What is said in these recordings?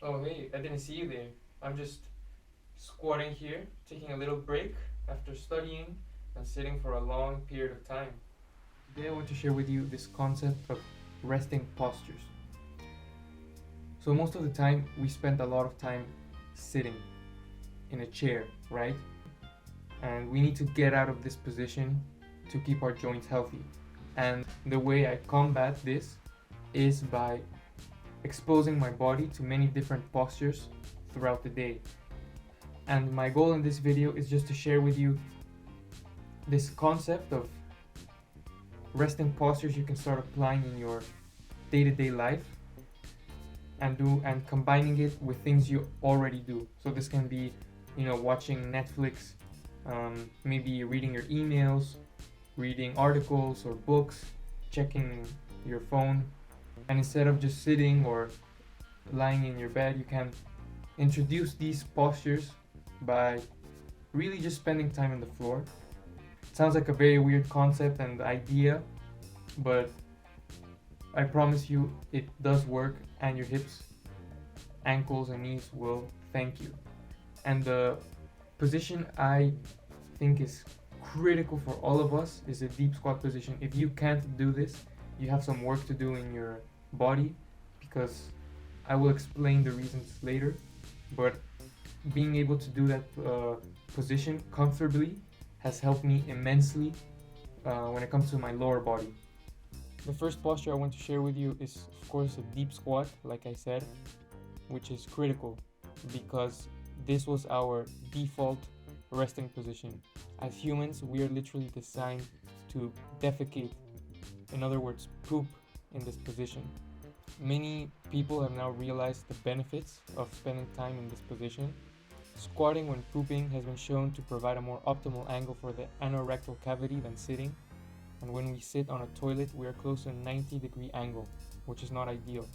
Oh hey, I didn't see you there. I'm just squatting here, taking a little break after studying and sitting for a long period of time. Today I want to share with you this concept of resting postures. So most of the time we spend a lot of time sitting in a chair, right? And we need to get out of this position to keep our joints healthy. And the way I combat this is by exposing my body to many different postures throughout the day. And my goal in this video is just to share with you this concept of resting postures you can start applying in your day-to-day life and combining it with things you already do. So this can be, watching Netflix, maybe reading your emails, reading articles or books, checking your phone. And instead of just sitting or lying in your bed, you can introduce these postures by really just spending time on the floor. It sounds like a very weird concept and idea, but I promise you it does work, and your hips, ankles, and knees will thank you. And the position I think is critical for all of us is a deep squat position. If you can't do this, you have some work to do in your body, because I will explain the reasons later. But being able to do that position comfortably has helped me immensely when it comes to my lower body. The first posture I want to share with you is, of course, a deep squat, like I said, which is critical because this was our default resting position. As humans, we are literally designed to defecate, in other words, poop in this position. Many people have now realized the benefits of spending time in this position. Squatting when pooping has been shown to provide a more optimal angle for the anorectal cavity than sitting. And when we sit on a toilet, we are close to a 90-degree angle, which is not ideal.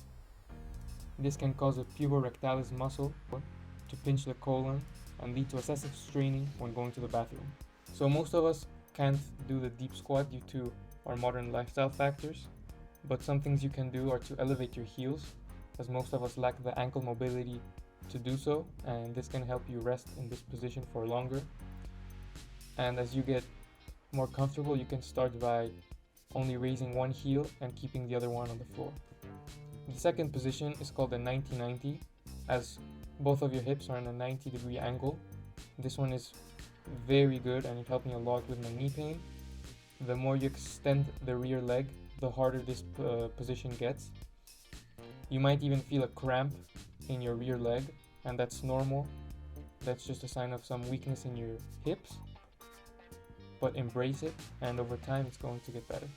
This can cause a puborectalis muscle to pinch the colon and lead to excessive straining when going to the bathroom. So most of us can't do the deep squat due to our modern lifestyle factors, but some things you can do are to elevate your heels, as most of us lack the ankle mobility to do so, and this can help you rest in this position for longer. And as you get more comfortable, you can start by only raising one heel and keeping the other one on the floor. The second position is called the 90-90, as both of your hips are in a 90-degree angle. This one is very good and it helped me a lot with my knee pain. The more you extend the rear leg, the harder this position gets. You might even feel a cramp in your rear leg, and that's normal. That's just a sign of some weakness in your hips. But embrace it, and over time it's going to get better.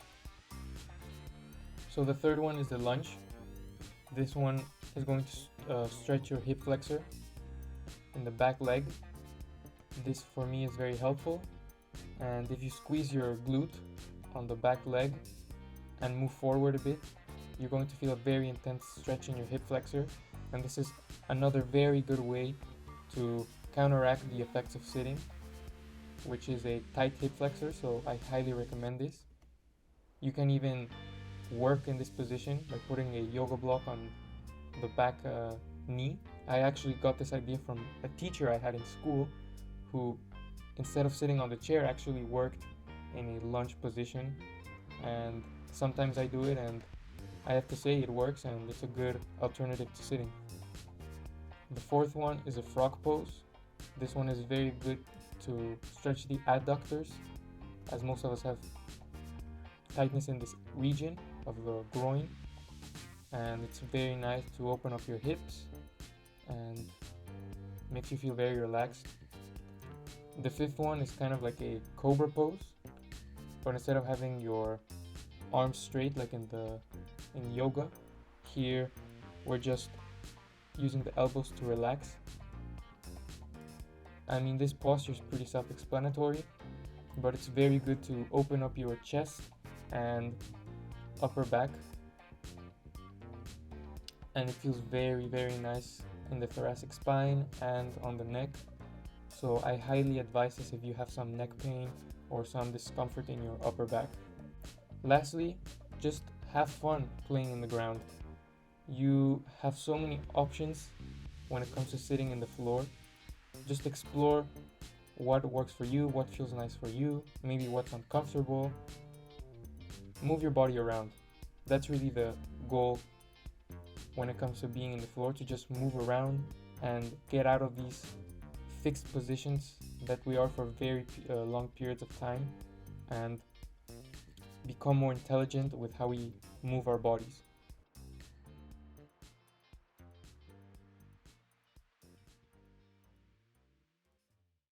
So the third one is the lunge. This one is going to stretch your hip flexor in the back leg. This for me is very helpful, and if you squeeze your glute on the back leg and move forward a bit, you're going to feel a very intense stretch in your hip flexor, and this is another very good way to counteract the effects of sitting, which is a tight hip flexor, so I highly recommend this. You can even work in this position by putting a yoga block on the back knee. I actually got this idea from a teacher I had in school who, instead of sitting on the chair, actually worked in a lunge position, and sometimes I do it and I have to say it works and it's a good alternative to sitting. The fourth one is a frog pose. This one is very good to stretch the adductors, as most of us have tightness in this region of the groin, and it's very nice to open up your hips and makes you feel very relaxed. The fifth one is kind of like a cobra pose, but instead of having your arms straight like in yoga, here we're just using the elbows to relax. I mean, this posture is pretty self-explanatory, but it's very good to open up your chest and upper back, and it feels very, very nice in the thoracic spine and on the neck. So I highly advise this if you have some neck pain or some discomfort in your upper back. Lastly, just have fun playing in the ground. You have so many options when it comes to sitting in the floor. Just explore what works for you, what feels nice for you, maybe what's uncomfortable. Move your body around. That's really the goal when it comes to being in the floor, to just move around and get out of these fixed positions that we are for very long periods of time, and become more intelligent with how we move our bodies.